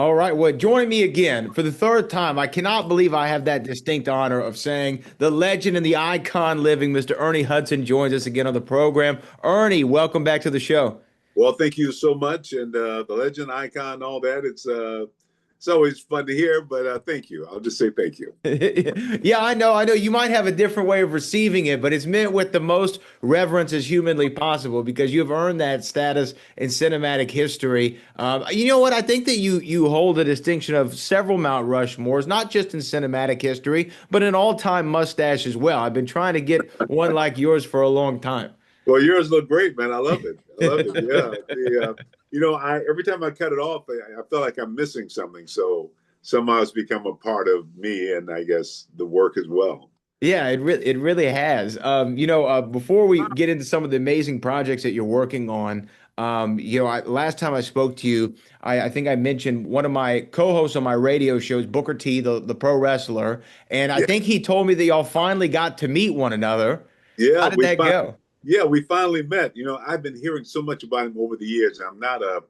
All right. Well, join me again for the third time. I cannot believe I have that distinct honor of saying the legend and the icon living Mr. Ernie Hudson joins us again on the program. Ernie, welcome back to the show. Well, thank you so much, and the legend, icon, all that. It's always fun to hear, but thank you. I'll just say thank you. Yeah, I know. You might have a different way of receiving it, but it's meant with the most reverence as humanly possible because you've earned that status in cinematic history. You know what? I think that you hold a distinction of several Mount Rushmores, not just in cinematic history, but an all-time mustache as well. I've been trying to get one like yours for a long time. Well, yours look great, man. I love it. I love it. Yeah. I every time I cut it off, I feel like I'm missing something. So somehow it's become a part of me, and I guess the work as well. Yeah, it really has. Before we get into some of the amazing projects that you're working on, last time I spoke to you, I think I mentioned one of my co-hosts on my radio shows, Booker T, the pro wrestler, and I Yeah. think he told me that y'all finally got to meet one another. Yeah. How did that go? We finally met. I've been hearing so much about him over the years. I'm not a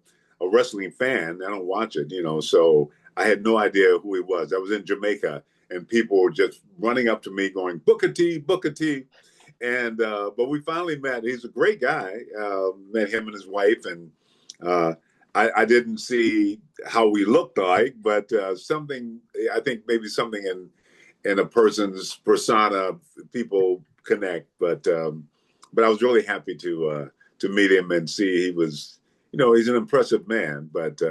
wrestling fan. I don't watch it, so I had no idea who he was. I was in Jamaica and people were just running up to me going, Booker T, Booker T. And, but we finally met. He's a great guy. Met him and his wife. And uh, I didn't see how we looked like, but something, I think maybe something in a person's persona, people connect. But I was really happy to meet him and see he was, he's an impressive man. But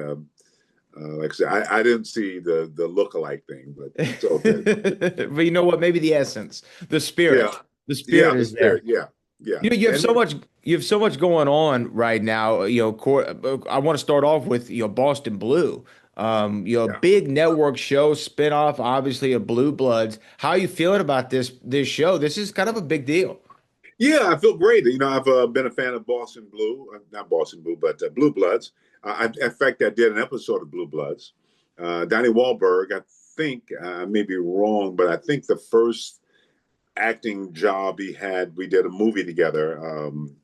like I said, I didn't see the look-alike thing, but it's all good. But you know what? Maybe the essence, the Yeah, spirit, the yeah, spirit the is there. spirit. Yeah, yeah, You have and so much going on right now. I want to start off with Boston Blue. A yeah, big network show spinoff, obviously of Blue Bloods. How are you feeling about this show? This is kind of a big deal. yeah. I feel great. I've been a fan of Boston Blue, not Boston Blue, but Blue Bloods. In fact, I did an episode of Blue Bloods. Donnie Wahlberg, I think, I may be wrong, but I think the first acting job he had, we did a movie together.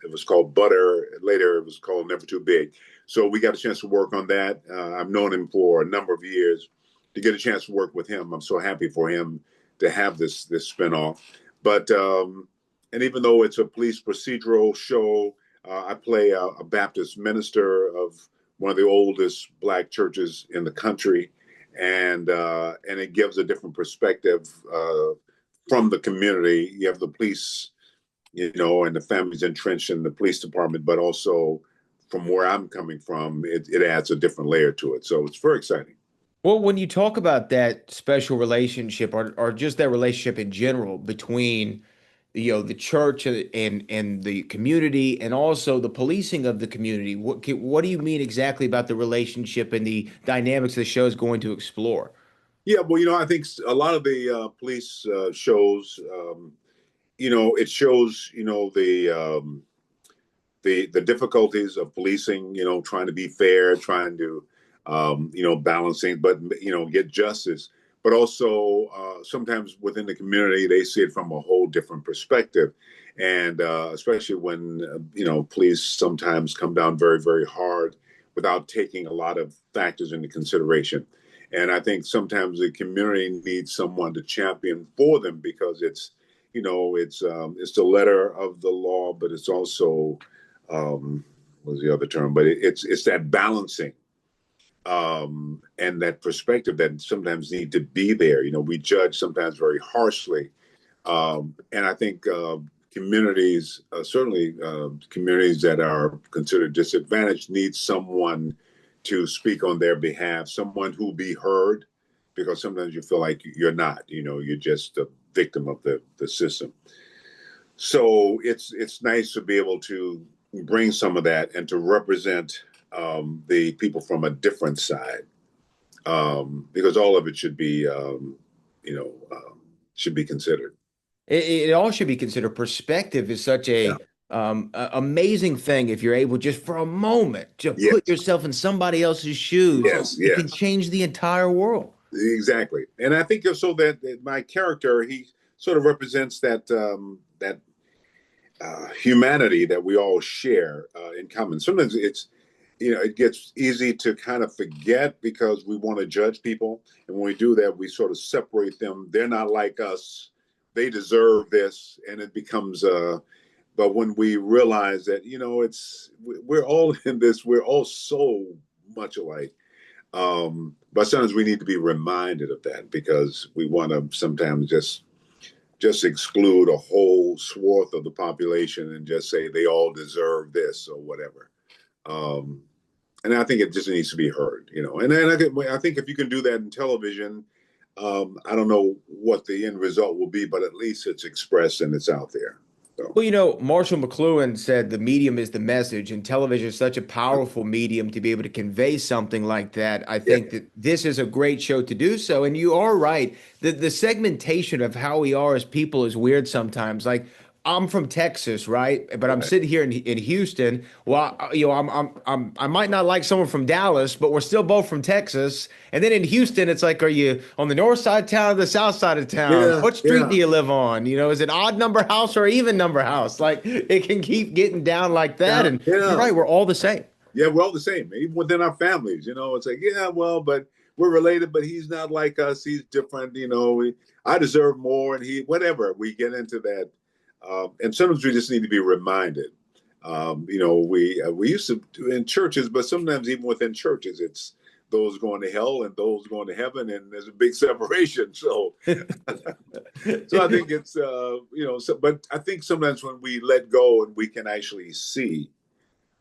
It was called Butter. Later, it was called Never Too Big. So we got a chance to work on that. I've known him for a number of years. To get a chance to work with him, I'm so happy for him to have this spinoff. But and even though it's a police procedural show, I play a Baptist minister of one of the oldest Black churches in the country, and it gives a different perspective from the community. You have the police, and the families entrenched in the police department, but also from where I'm coming from, it adds a different layer to it. So it's very exciting. Well, when you talk about that special relationship or just that relationship in general between the church and the community and also the policing of the community, what do you mean exactly about the relationship and the dynamics the show is going to explore? Yeah, well, I think a lot of the police shows, it shows, the difficulties of policing, trying to be fair, trying to, balancing, but, get justice. But also sometimes within the community, they see it from a whole different perspective. And especially when, police sometimes come down very, very hard without taking a lot of factors into consideration. And I think sometimes the community needs someone to champion for them because it's the letter of the law, but it's also what was the other term? But it's that balancing and that perspective that sometimes need to be there. We judge sometimes very harshly, and I think communities, certainly communities that are considered disadvantaged, need someone to speak on their behalf, someone who be heard, because sometimes you feel like you're not. You're just a victim of the system. So it's nice to be able to bring some of that and to represent the people from a different side, because all of it should be you know should be considered. It all should be considered. Perspective is such Yeah. amazing thing if you're able just for a moment to put Yes. yourself in somebody else's shoes. Yes. It can Yes. change the entire world. Exactly. And I think so that my character, he sort of represents that humanity that we all share in common. Sometimes it gets easy to kind of forget because we want to judge people. And when we do that, we sort of separate them. They're not like us. They deserve this. And it becomes, but when we realize that, we're all in this, we're all so much alike. But sometimes we need to be reminded of that because we want to sometimes just exclude a whole swath of the population and just say they all deserve this or whatever. Um, and I think it just needs to be heard, And then I think if you can do that in television, I don't know what the end result will be, but at least it's expressed and it's out there. So Well, Marshall McLuhan said the medium is the message, and television is such a powerful medium to be able to convey something like that. I yeah, think that this is a great show to do so. And you are right. The segmentation of how we are as people is weird sometimes. Like I'm from Texas, right? But I'm right. sitting here in Houston. Well, I might not like someone from Dallas, but we're still both from Texas. And then in Houston, it's like, are you on the north side of town or the south side of town? Yeah, What street do yeah, you live on? Is it odd number house or even number house? Like it can keep getting down like that. yeah, And you're yeah. right, we're all the same. Yeah, we're all the same, even within our families. It's like, yeah, well, but we're related, but he's not like us. He's different. I deserve more, and he, whatever. We get into that, and sometimes we just need to be reminded. We used to do in churches, but sometimes even within churches, it's those going to hell and those going to heaven, and there's a big separation. So, so I think it's but I think sometimes when we let go and we can actually see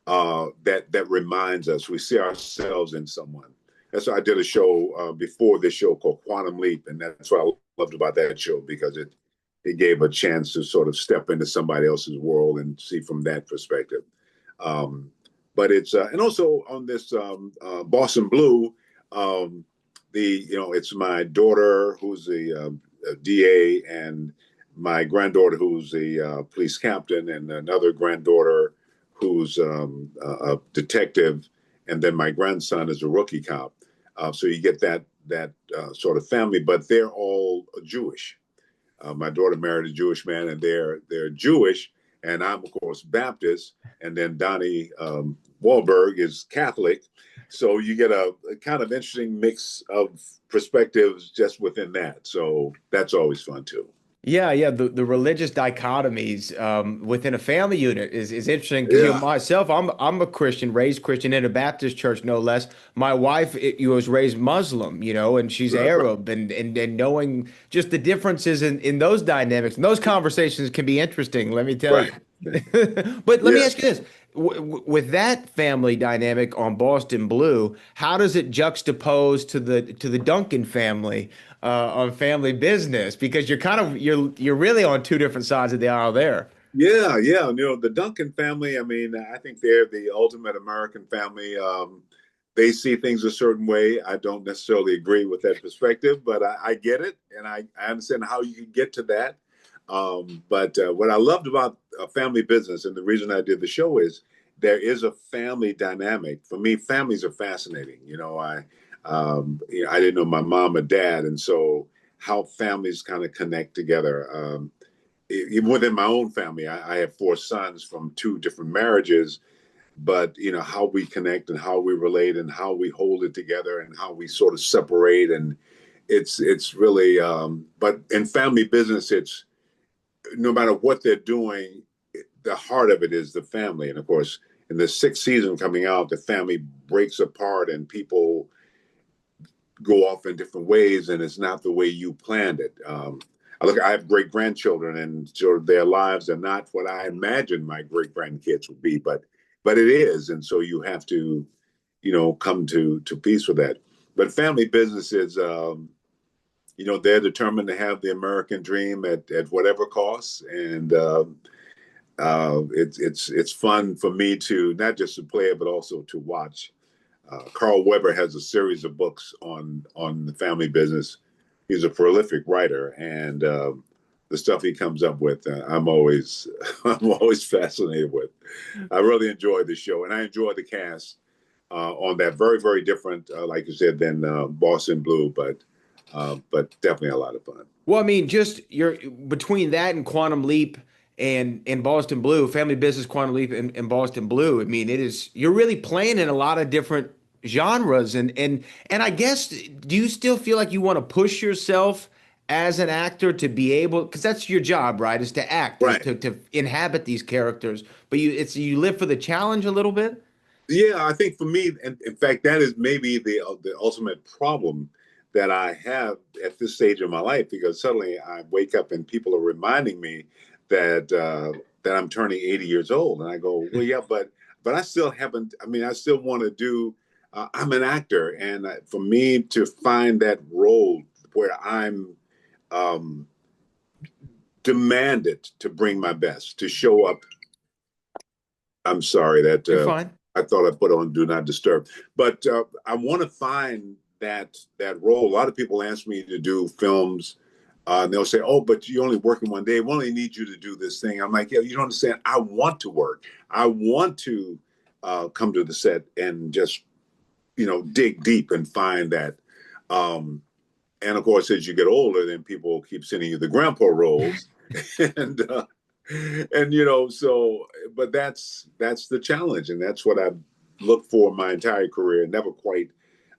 that reminds us. We see ourselves in someone. That's why I did a show before this show called Quantum Leap, and that's what I loved about that show because it gave a chance to sort of step into somebody else's world and see from that perspective. Um, but it's and also on this Boston Blue, it's my daughter who's a DA and my granddaughter who's a police captain and another granddaughter who's a detective, and then my grandson is a rookie cop. So you get that sort of family, but they're all Jewish. My daughter married a Jewish man, and they're Jewish, and I'm of course Baptist, and then Donnie Wahlberg is Catholic. So you get a kind of interesting mix of perspectives just within that. So that's always fun too. Yeah, yeah. The religious dichotomies within a family unit is interesting because Yeah, myself, I'm a Christian, raised Christian in a Baptist church, no less. My wife was raised Muslim, and she's right, right, Arab, and knowing just the differences in those dynamics and those conversations can be interesting. Let me tell you. right. But let me Yeah. ask you this: with that family dynamic on Boston Blue, how does it juxtapose to the Duncan family? On family business because you're really on two different sides of the aisle there. Yeah, yeah. The Duncan family, I mean, I think they're the ultimate American family. They see things a certain way. I don't necessarily agree with that perspective, but I get it and I understand how you can get to that. But what I loved about family business and the reason I did the show is there is a family dynamic. For me, families are fascinating. I didn't know my mom or dad, and so how families kind of connect together. Even within my own family, I have four sons from two different marriages, but how we connect and how we relate and how we hold it together and how we sort of separate, and it's really. But in family business, it's no matter what they're doing, the heart of it is the family, and of course, in the sixth season coming out, the family breaks apart and people go off in different ways, and it's not the way you planned it. I have great grandchildren, and sort of their lives are not what I imagined my great grandkids would be, but it is, and so you have to, come to peace with that. But family businesses, they're determined to have the American dream at whatever cost, and it's fun for me to not just to play it, but also to watch. Carl Weber has a series of books on the family business. He's a prolific writer, and the stuff he comes up with, I'm always I'm always fascinated with. I really enjoy the show, and I enjoy the cast on that. Very very different, like you said, than Boston Blue, but definitely a lot of fun. Well, I mean, just you're between that and Quantum Leap and in Boston Blue, Family Business, Quantum Leap, and Boston Blue. I mean, it is you're really playing in a lot of different genres, and I guess do you still feel like you want to push yourself as an actor to be able, because that's your job, right? Is to act, is Right. to inhabit these characters, but you live for the challenge a little bit. Yeah, I think for me, and in fact, that is maybe the ultimate problem that I have at this stage of my life, because suddenly I wake up and people are reminding me that that I'm turning 80 years old, and I go, well, yeah, but I still haven't. I mean, I still want to do. I'm an actor, and for me to find that role where I'm um, demanded to bring my best, to show up. I'm sorry that You're fine. I thought I put on Do Not Disturb, but I want to find that role. A lot of people ask me to do films, and they'll say, "Oh, but you only working one day. We only need you to do this thing." I'm like, "Yeah, you don't understand. I want to work. I want to come to the set and just dig deep and find that." Um, and of course, as you get older, then people keep sending you the grandpa roles, and so but that's the challenge, and that's what I've looked for my entire career. Never quite.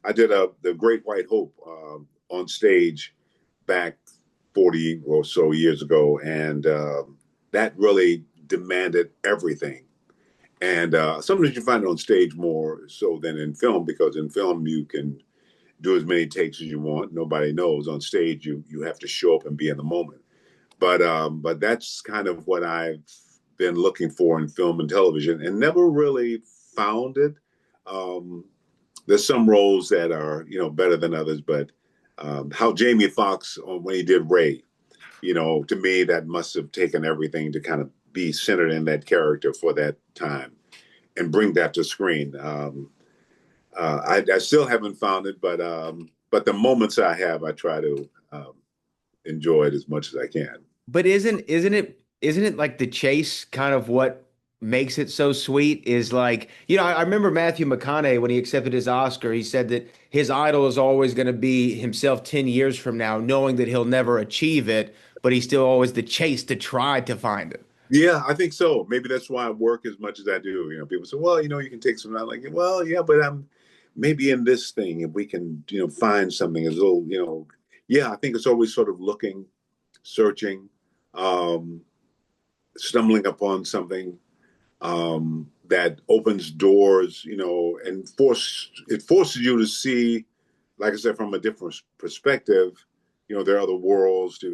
I did the Great White Hope on stage back 40 or so years ago, and that really demanded everything. And sometimes you find it on stage more so than in film, because in film you can do as many takes as you want. Nobody knows. On stage, you have to show up and be in the moment. But that's kind of what I've been looking for in film and television, and never really found it. Um, there's some roles that are better than others, but how Jamie Foxx when he did Ray, to me that must have taken everything to kind of be centered in that character for that time and bring that to screen. I still haven't found it, but the moments I have, I try to enjoy it as much as I can. But isn't it like the chase kind of what makes it so sweet? Is like, I remember Matthew McConaughey when he accepted his Oscar, he said that his idol is always going to be himself 10 years from now, knowing that he'll never achieve it, but he's still always the chase to try to find it. Yeah, I think so. Maybe that's why I work as much as I do. People say, "Well, you can take some time." Like, well, yeah, but I'm maybe in this thing, if we can, find something as a little, yeah. I think it's always sort of looking, searching, um, stumbling upon something that opens doors, and forces you to see, like I said, from a different perspective. There are other worlds.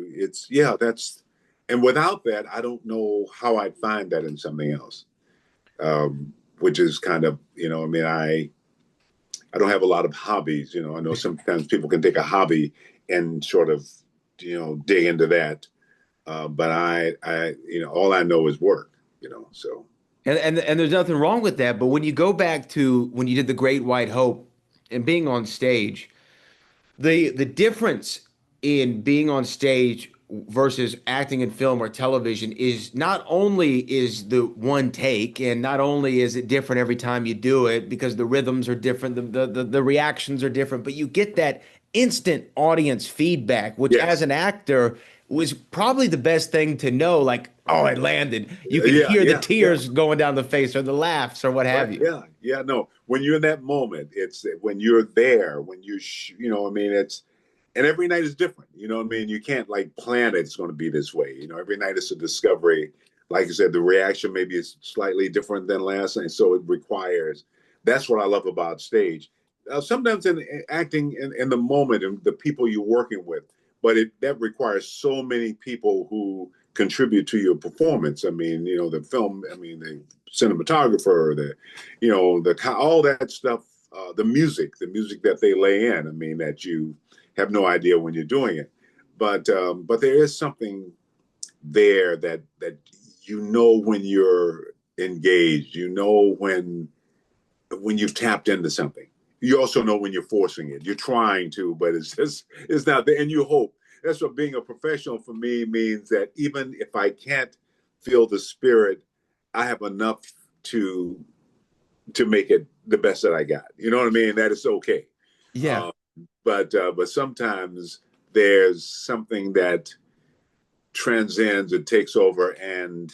And without that, I don't know how I'd find that in something else. Which is kind of, I mean, I don't have a lot of hobbies. I know sometimes people can take a hobby and sort of, dig into that. But all I know is work. So. And there's nothing wrong with that. But when you go back to when you did the Great White Hope and being on stage, the difference in being on stage versus acting in film or television is not only is the one take, and not only is it different every time you do it because the rhythms are different, the reactions are different, but you get that instant audience feedback, which as Yes. an actor was probably the best thing to know, like, oh, it landed. You could Yeah, hear the yeah, yeah. tears going down the face or the laughs or what Right. have you. Yeah. Yeah. No, when you're in that moment, it's when you're there, when I mean, and every night is different. I mean, you can't like plan it's going to be this way. Every night is a discovery. Like I said, the reaction maybe is slightly different than last night. So it requires, that's what I love about stage. Sometimes in acting in the moment and the people you're working with, but that requires so many people who contribute to your performance. I mean, the film, I mean, the cinematographer, all that stuff, the music that they lay in. I mean, that you have no idea when you're doing it, but there is something there that when you're engaged. When you've tapped into something. You also know when you're forcing it. You're trying to, but it's not there, and you hope. That's what being a professional for me means, that even if I can't feel the spirit, I have enough to to make it the best that I got. You know what I mean? That is okay. Yeah. Uh, but sometimes there's something that transcends and takes over, and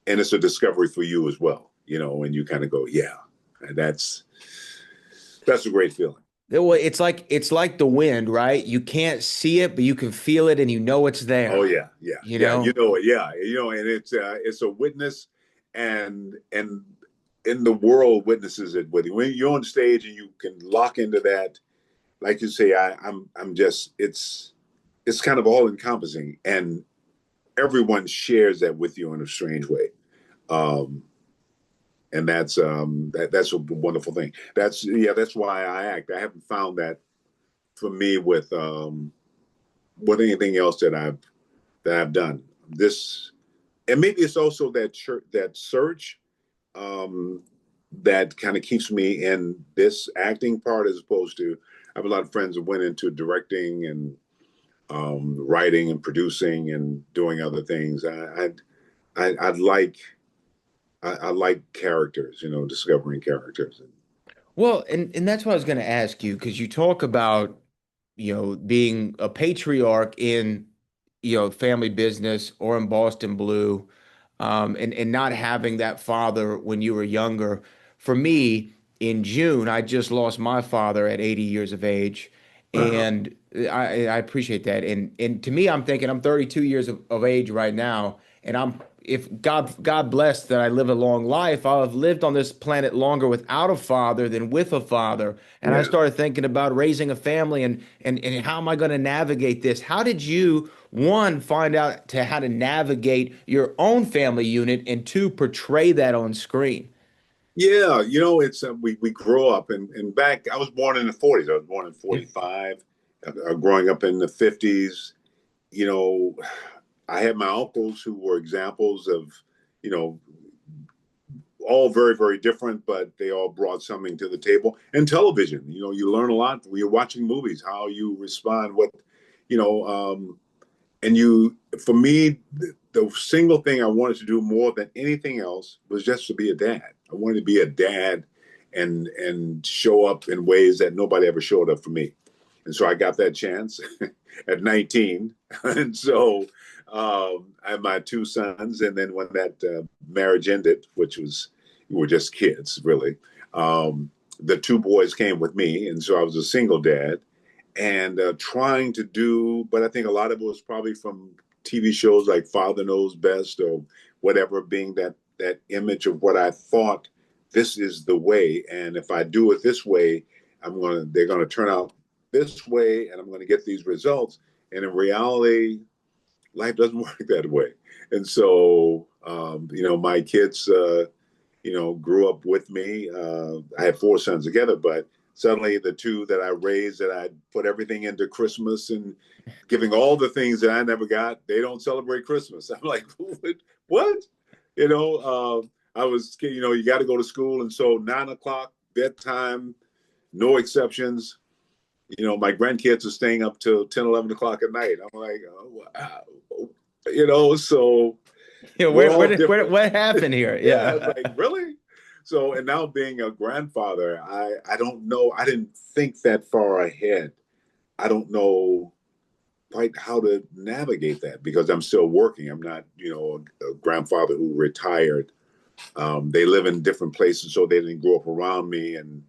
it's a discovery for you as well, and you kind of go, yeah, that's a great feeling. Well, it's like the wind, right? You can't see it, but you can feel it and you know it's Oh there, yeah, yeah, you yeah. You know? know it, yeah. And it's a witness, and in the world witnesses it with you. When you're on stage and you can lock into that, like you say, I'm just it's kind of all encompassing, and everyone shares that with you in a strange way. Um, and that's a wonderful thing. That's why I act. I haven't found that for me with anything else that I've done. This, and maybe it's also that search um, that kind of keeps me in this acting part, as opposed to I have a lot of friends that went into directing and writing and producing and doing other things. I'd like I like characters, discovering characters. Well, and that's what I was going to ask you because you talk about, being a patriarch in, family business or in Boston Blue, and not having that father when you were younger. For me, in June, I just lost my father at 80 years of age, Wow. and I appreciate that. And to me, I'm thinking I'm 32 years of age right now, and if God bless that I live a long life, I'll have lived on this planet longer without a father than with a father. And I Yeah. started thinking about raising a family and how am I going to navigate this? How did you, one, find out to how to navigate your own family unit, and two, portray that on screen? Yeah, it's we grow up and back. I was born in the 40s. I was born in Yeah. 45. Growing up in the 50s, you know, I had my uncles who were examples of, you know, all very, very different, but they all brought something to the table. And television, you learn a lot when you're watching movies, how you respond, you know, um, for me, the single thing I wanted to do more than anything else was just to be a dad. I wanted to be a dad and show up in ways that nobody ever showed up for me. And so I got that chance at 19. And so I had my two sons. And then when that marriage ended, which was, we were just kids, really, the two boys came with me. And so I was a single dad and trying to do, but I think a lot of it was probably from TV shows like Father Knows Best or whatever, being that image of what I thought this is the way, and if I do it this way, they're gonna turn out this way, and I'm gonna get these results. And in reality, life doesn't work that way. And so, my kids, grew up with me. I had four sons together, but suddenly the two that I raised, that I put everything into Christmas and giving all the things that I never got, they don't celebrate Christmas. I'm like, what? I was, you got to go to school. And so 9 o'clock, bedtime, no exceptions. My grandkids are staying up till 10, 11 o'clock at night. I'm like, oh, wow. So Yeah, we're where, all where did where different. what happened here? Yeah, I was Yeah. like, really? So, and now being a grandfather, I don't know. I didn't think that far ahead. I don't know quite how to navigate that because I'm still working. I'm not, a grandfather who retired. They live in different places, so they didn't grow up around me, and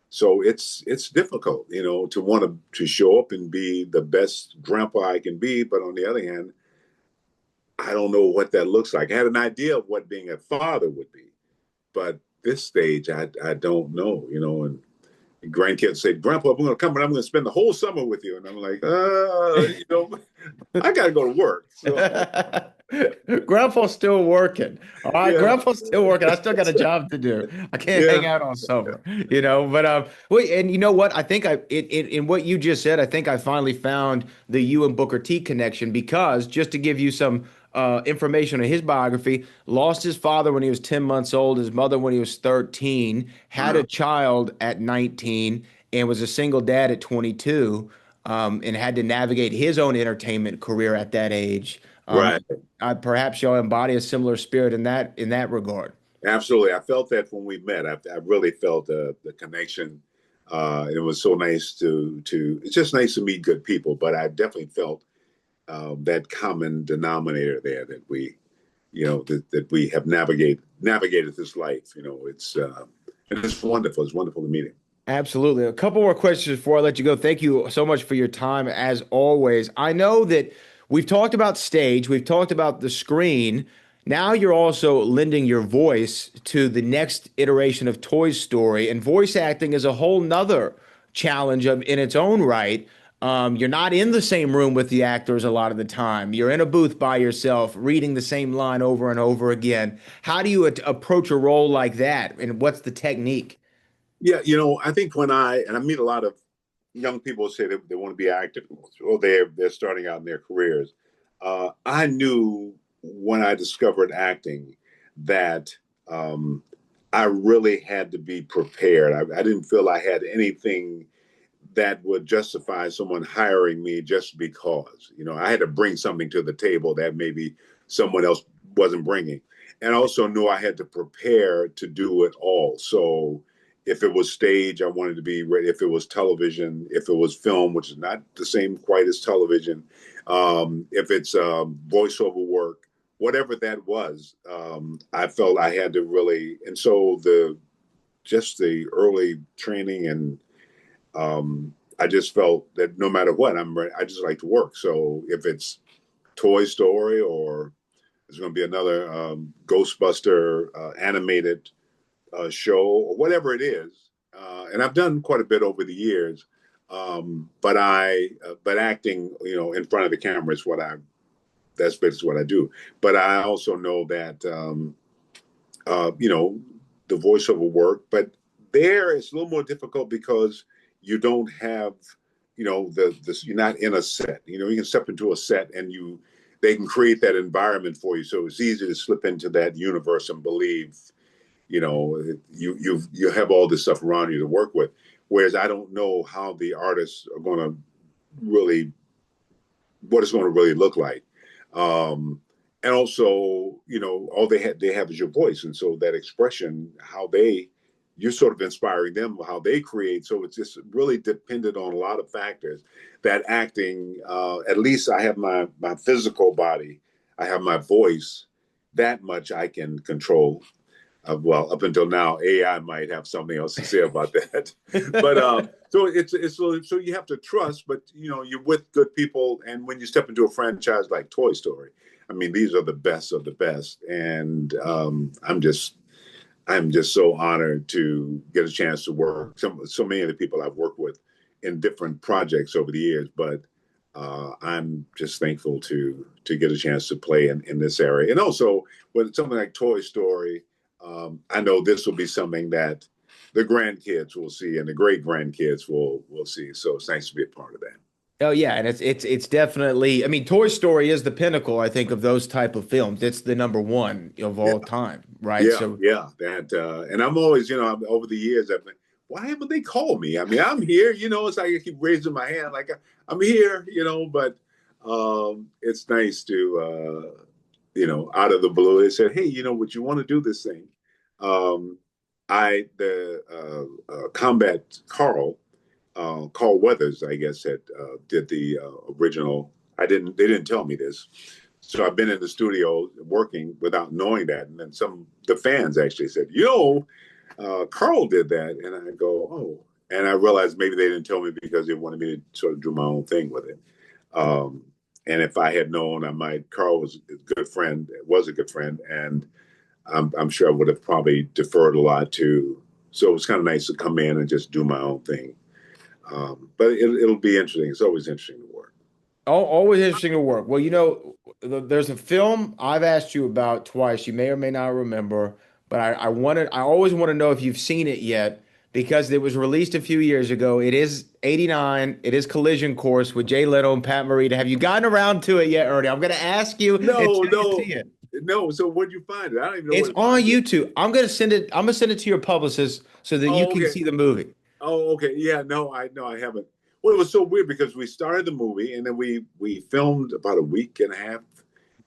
so it's difficult, to want to show up and be the best grandpa I can be. But on the other hand, I don't know what that looks like. I had an idea of what being a father would be, but this stage, I don't know, and grandkids say, Grandpa, I'm going to come and I'm going to spend the whole summer with you. And I'm like, I got to go to work. So, Grandpa's still working. All right, yeah, Grandpa's still working. I still got a job to do. I can't hang yeah, out on summer, But wait, and you know what? I think in what you just said, I think I finally found the you and Booker T connection because just to give you some information on his biography, lost his father when he was 10 months old, his mother when he was 13, had a uh, child at 19, and was a single dad at 22, and had to navigate his own entertainment career at that age. right. Perhaps you'll embody a similar spirit in that regard. Absolutely. I felt that when we met. I really felt the connection. It was so nice it's just nice to meet good people, but I definitely felt that common denominator there that we, that we have navigated this life. And it's wonderful. It's wonderful to meet him. Absolutely. A couple more questions before I let you go. Thank you so much for your time, as always. I know that we've talked about stage, we've talked about the screen. Now you're also lending your voice to the next iteration of Toy Story, and voice acting is a whole nother challenge in its own right. You're not in the same room with the actors a lot of the time. You're in a booth by yourself, reading the same line over and over again. How do you approach a role like that, and what's the technique? Yeah, I think and I meet a lot of young people say they want to be actors, or they're starting out in their careers. I knew when I discovered acting that I really had to be prepared. I didn't feel I had anything that would justify someone hiring me just because. I had to bring something to the table that maybe someone else wasn't bringing. And I also knew I had to prepare to do it all. So if it was stage, I wanted to be ready. If it was television, if it was film, which is not the same quite as television, if it's voiceover work, whatever that was, I felt I had to really. And so the early training and I just felt that no matter what, I'm ready. I just like to work. So if it's Toy Story or there's going to be another Ghostbuster animated show or whatever it is, and I've done quite a bit over the years. But acting, in front of the camera is that's basically what I do. But I also know that, the voiceover work, but there it's a little more difficult because you don't have, you're not in a set. You can step into a set and they can create that environment for you. So it's easy to slip into that universe and believe, you have all this stuff around you to work with. Whereas I don't know how the artists are going to really, what it's going to really look like. And also, all they have is your voice, and so that expression, you're sort of inspiring them how they create. So it's just really dependent on a lot of factors. That acting, at least I have my physical body, I have my voice. That much I can control. Well, up until now, AI might have something else to say about that. But so so you have to trust, but you're with good people, and when you step into a franchise like Toy Story, I mean, these are the best of the best, and I'm just so honored to get a chance to work so many of the people I've worked with in different projects over the years, but. I'm just thankful to get a chance to play in this area, and also with something like Toy Story. I know this will be something that the grandkids will see and the great grandkids will see. So it's nice to be a part of that. Oh yeah, and it's definitely. I mean, Toy Story is the pinnacle, I think, of those type of films. It's the number one of Yeah, all time, right? yeah, So, yeah. That and I'm always, over the years, I've been, why haven't they called me? I mean, I'm here. It's like I keep raising my hand, like I'm here. But it's nice to, out of the blue, they said, hey, would you want to do this thing? Um, the combat Carl Weathers, I guess, had did the original. They didn't tell me this, so I've been in the studio working without knowing that, and then the fans actually said, Carl did that, and I go, oh, and I realized maybe they didn't tell me because they wanted me to sort of do my own thing with it. Um, and if I had known, Carl was a good friend, and I'm sure I would have probably deferred a lot to. So it was kind of nice to come in and just do my own thing. But it'll be interesting. It's always interesting to work. always interesting to work. Well, there's a film I've asked you about twice. You may or may not remember, but I always want to know if you've seen it yet because it was released a few years ago. It is 89. It is Collision Course with Jay Leno and Pat Morita. Have you gotten around to it yet, Ernie? I'm going to ask you No, until you see no, it. no. So where'd you find it? I don't even know It's where to on find it. YouTube. I'm gonna send it to your publicist so that you Oh, can okay. see the movie. Oh, okay. Yeah, no, I haven't. Well, it was so weird because we started the movie and then we filmed about a week and a half,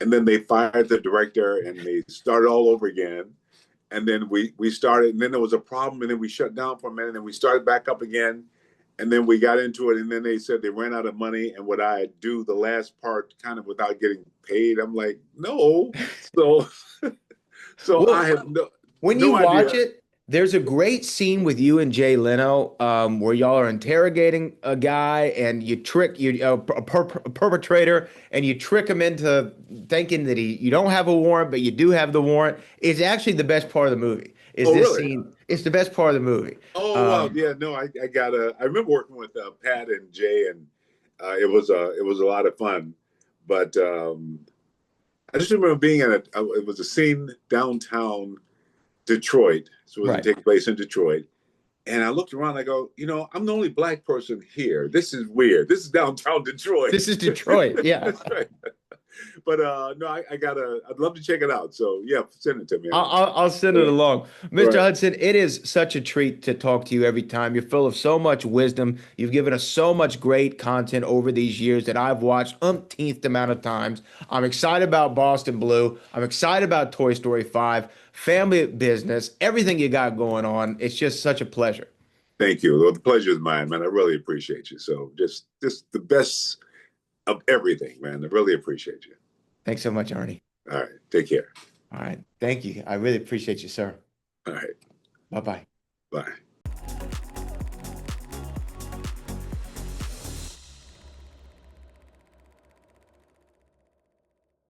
and then they fired the director and they started all over again. And then we started, and then there was a problem, and then we shut down for a minute, and we started back up again. and then we got into it, and then they said they ran out of money, and would I do the last part kind of without getting paid? I'm like, no. So, so I Well, have when you no watch idea. it, there's a great scene with you and Jay Leno, where y'all are interrogating a guy and you trick a perpetrator, and you trick him into thinking that you don't have a warrant, but you do have the warrant. It's actually the best part of the movie. Is Oh, this really? scene? It's the best part of the movie. Oh, wow. Um, Yeah, no, I got a. I remember working with Pat and Jay, and it was a lot of fun. But I just remember being in it was a scene downtown Detroit, so it was right. taking place in Detroit. And I looked around, I go, I'm the only black person here. This is weird. This is downtown Detroit. This is Detroit. Yeah. That's right. But no, I'd love to check it out. So yeah, send it to me. I'll send it Right. along. Mr. Right. Hudson, it is such a treat to talk to you every time. You're full of so much wisdom. You've given us so much great content over these years that I've watched umpteenth amount of times. I'm excited about Boston Blue. I'm excited about Toy Story 5, family business, everything you got going on. It's just such a pleasure. Thank you. Well, the pleasure is mine, man. I really appreciate you. So just the best of everything, man. I really appreciate you. Thanks so much, Ernie. All right. Take care. All right. Thank you. I really appreciate you, sir. All right. Bye-bye. Bye.